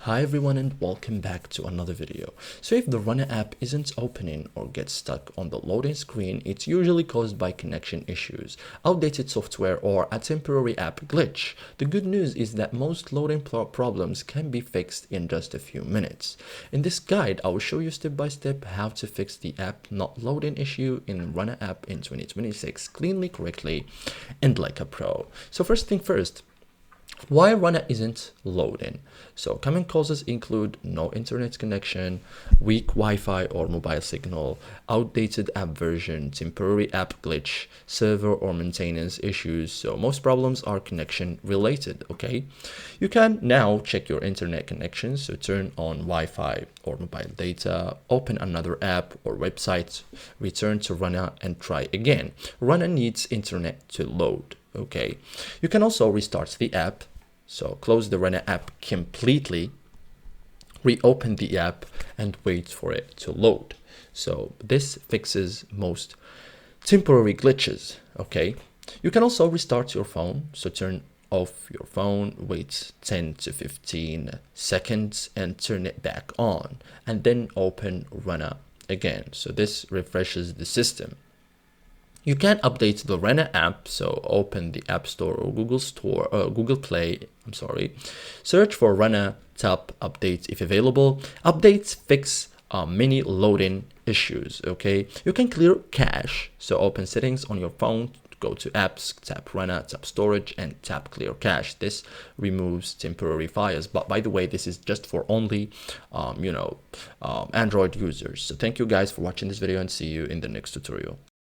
Hi everyone and welcome back to another video. So if the Runna app isn't opening or gets stuck on the loading screen, it's usually caused by connection issues, outdated software, or a temporary app glitch. The good news is that most loading problems can be fixed in just a few minutes. In this guide, I will show you step by step how to fix the app not loading issue in Runna app in 2026 cleanly, correctly, and like a pro. So first thing first, why Runna isn't loading. So common causes include no internet connection, weak Wi-Fi or mobile signal, outdated app version, temporary app glitch, server or maintenance issues. So most problems are connection related, okay? You can now check your internet connection. So turn on Wi-Fi or mobile data, open another app or website, return to Runna and try again. Runna needs internet to load. Okay, you can also restart the app. So close the Runna app completely, reopen the app and wait for it to load. So this fixes most temporary glitches. Okay, you can also restart your phone. So turn off your phone, wait 10 to 15 seconds and turn it back on, and then open Runna again. So this refreshes the system. You can update the Runna app, so open the App Store or Google Play, search for Runna, tap update if available. Updates fix many loading issues, okay? You can clear cache, so open settings on your phone, go to apps, tap Runna, tap storage, and tap clear cache. This removes temporary files, but by the way, this is just for only Android users. So thank you guys for watching this video and see you in the next tutorial.